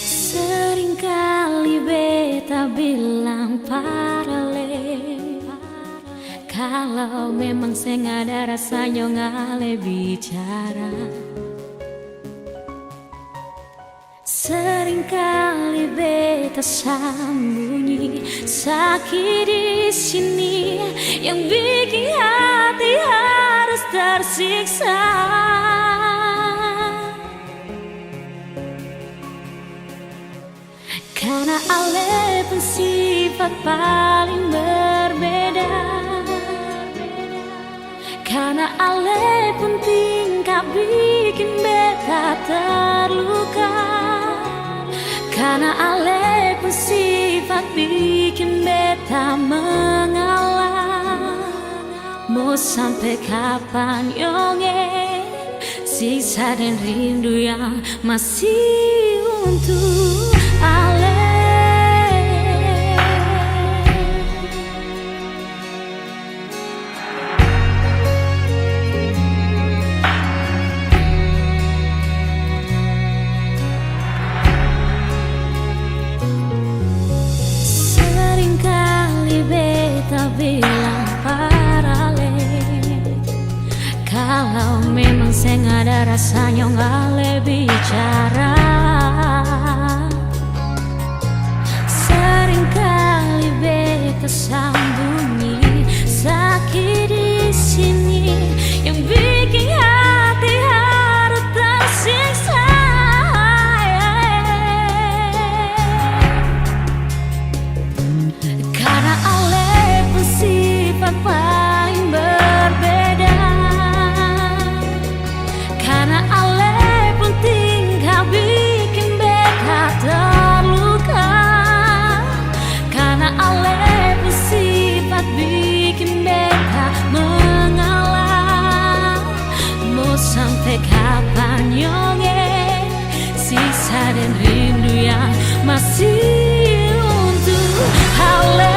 Seringkali beta bilang paralel. Kalau memang saya ada rasanya ngale bicara. Seringkali beta sembunyi sakit di sini yang bikin hati harus tersiksa. Karena Ale pun sifat paling berbeda. Karena Ale pun tingkah bikin beta terluka. Karena Ale pun sifat bikin beta mengalah. Mau sampai kapan yonge siksa dan rindu yang masih untuk Ale. Seringkali beta bilang parale, kalau memang saya nggak ada rasanya nggak bicara. Seringkali beta sembunyi sakit di sini yang bikin hati harus tersiksa. Karena Ale bersifat paling berbeda, karena Ale pun tinggal bikin beta terluka, karena Ale bersifat bikin beta mengalah. Mau sampai kapan yonge siksa dan rindu yang masih untuk Ale.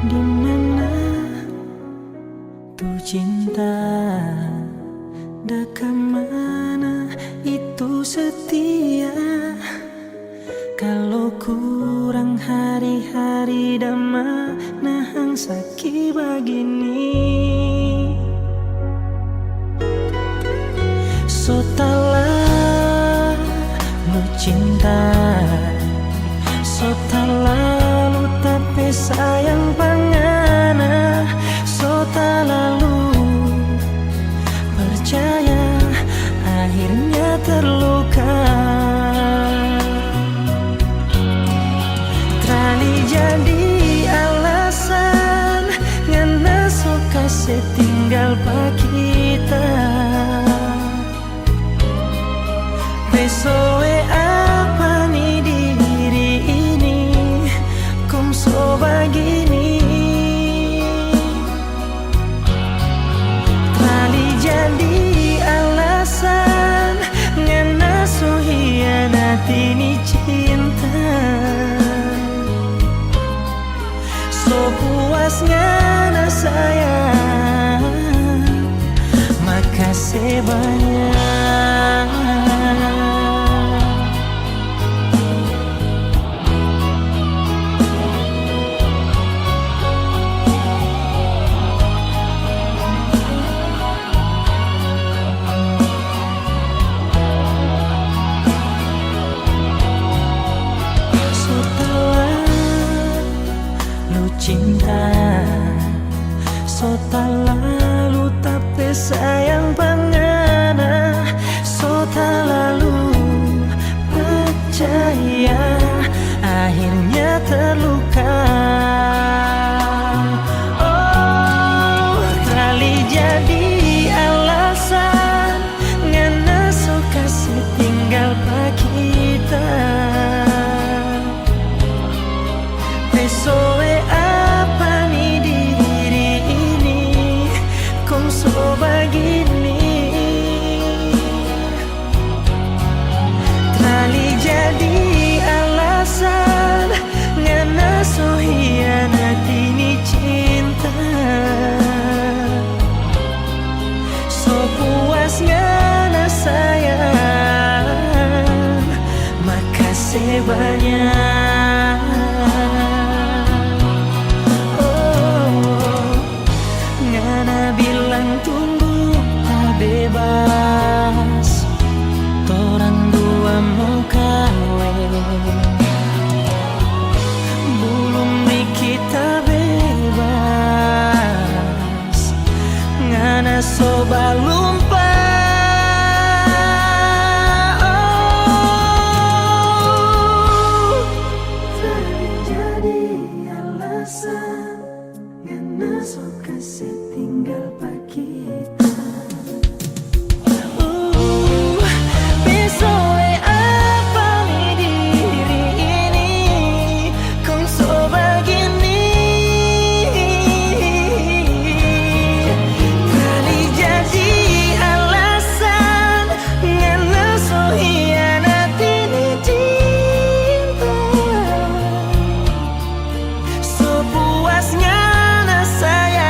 Dimana tuh cinta, dah kemana itu setia. Kalau kurang hari-hari dah mana hang sakit begini. So talah lu cinta, so talah lu tapi sayang pangana, so lalu percaya akhirnya terluka. Trali jadi alasan ngana suka setinggal pak kita. Besoe apa nih diri ini kum so begini. Trali jadi alasan ngana so hianati ni cinta. So puasnya na sayang, makasih banyak. Cinta so tak lalu tapi sayang pangana, so tak lalu percaya terluka. Oh, terali jadi alasan ngana so kasih tinggal pak kita. Pesoe apa nih diri ini kong so begini. Terali jadi alasan ngana so hianat ini cinta. So puas ngana sayang, makasih banyak. Oh, ngana bilang tunggu tak bebas, torang dua mau kawin. Belum nih kita bebas, ngana soba lupa. Oh, terjadi alasan ngana so kasih tinggal pak kita. Pesoe apa nih diri ini kong so begini. Kali jadi alasan ngana so hianat ini cinta. So puas ngana sayang,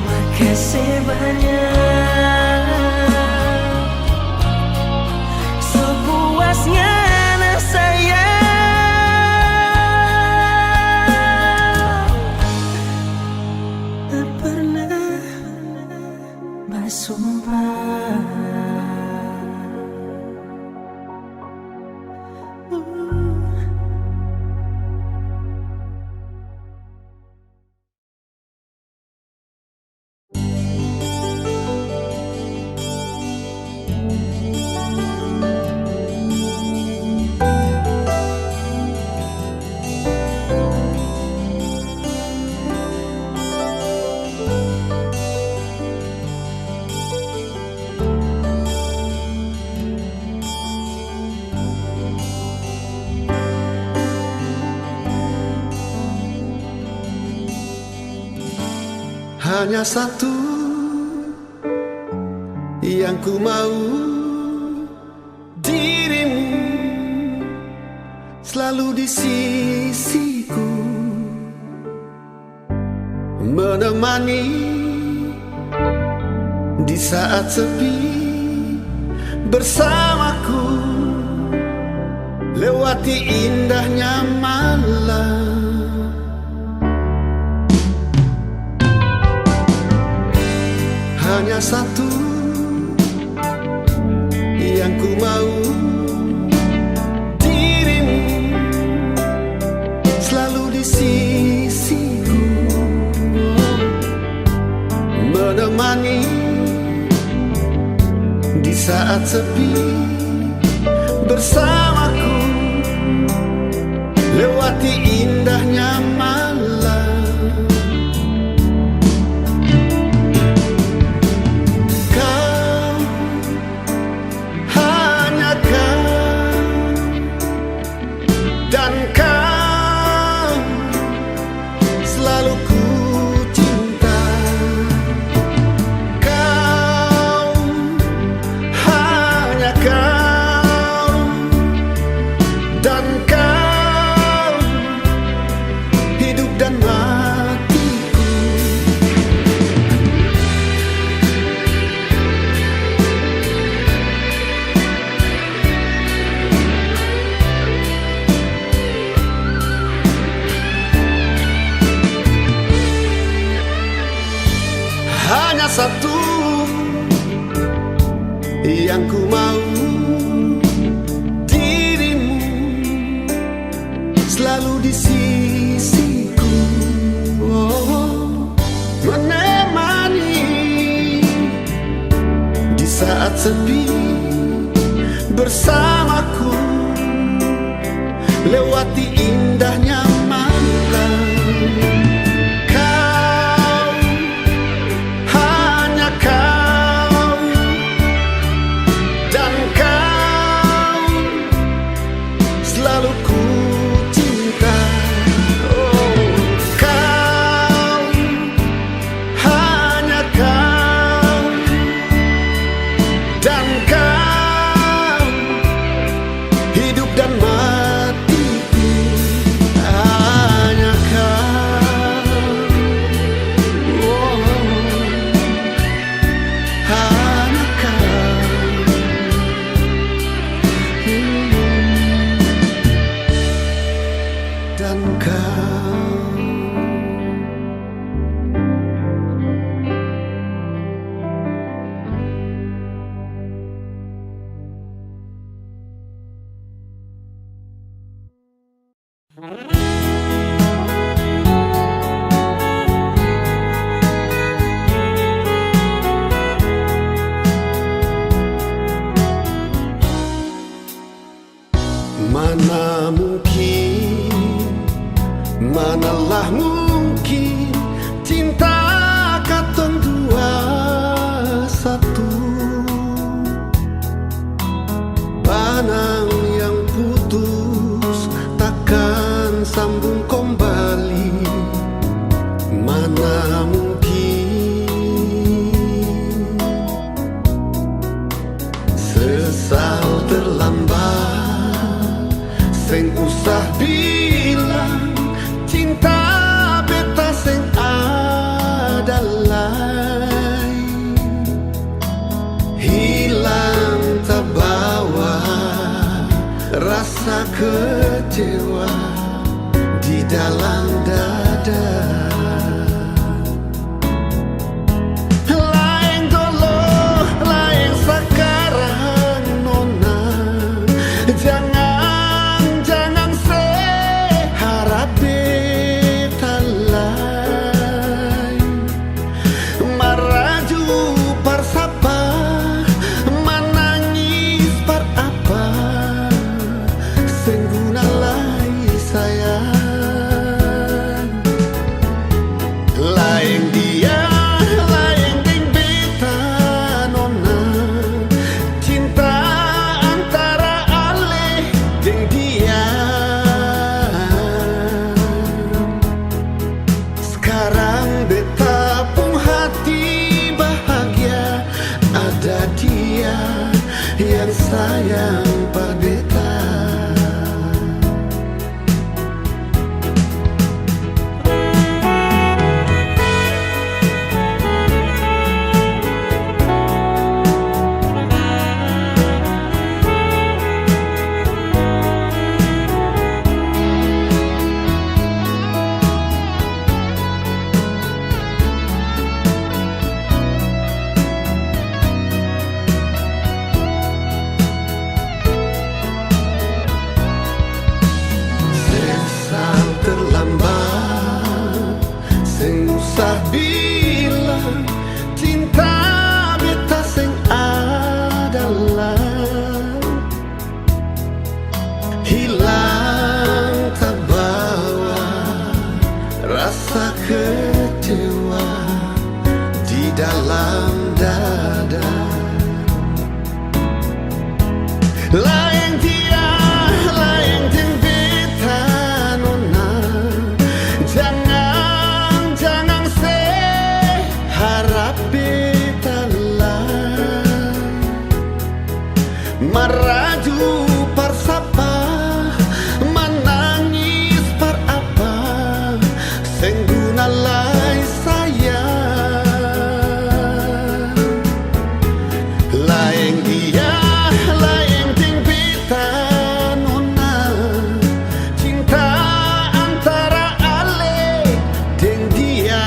makasih banyak. So puas ngana sayang, tak pernah bersumpah. Hanya satu yang ku mau, dirimu selalu di sisiku, menemani di saat sepi, bersamaku lewati indahnya malam. Hanya satu yang ku mau, dirimu selalu di sisiku, menemani di saat sepi, bersamaku lewati indahnya malam. Dan kau selalu ku cinta. Kau, hanya kau. Dan kau, hidup dan matiku. Hanya satu yang ku mau, dirimu selalu di sisiku, oh, menemani di saat sepi, bersamaku lewati indahnya malam. Kau, hanya kau, dan kau selalu ku cinta. Oh, kau, hanya kau, dan kau hidup dan matiku. Hanya kau, oh, hanya kau, dan kau. Mana mungkin, manalah mungkin cinta katong dua satu. Panang yang putus takkan sambung kembali. Mana mungkin sesal terlambat, seng usah bilang cinta beta seng ada lain. Hilang terbawa rasa kecewa di dalam dada. Lain dulu, lain sekarang nona. Jangan seharap beta lain. Maraju parsapa, menangis par apa, sengguna lai sayang. Lain dia, lain ding beta nona. Cinta antara ale ding dia. Sekarang beta pun hati bahagia, ada dia yang sayang par beta. Sesal terlambat, seng usah bilang cinta beta seng adalah. Hilang terbawa rasa kecewa di dalam dada. Lain dia, lain ding beta nona. Jangan seharap beta lain. Maraju parsapa, menangis par apa, sengguna lai sayang. Lain dia, lain ding beta nona. Cinta antara ale ding dia.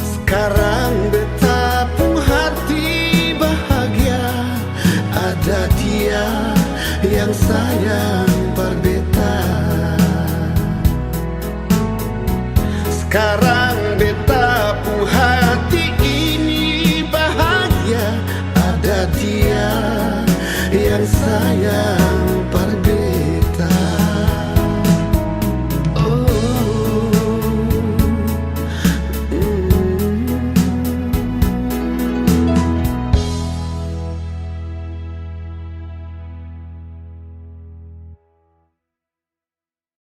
Sekarang beta pun hati bahagia, ada dia yang sayang par beta. Sekarang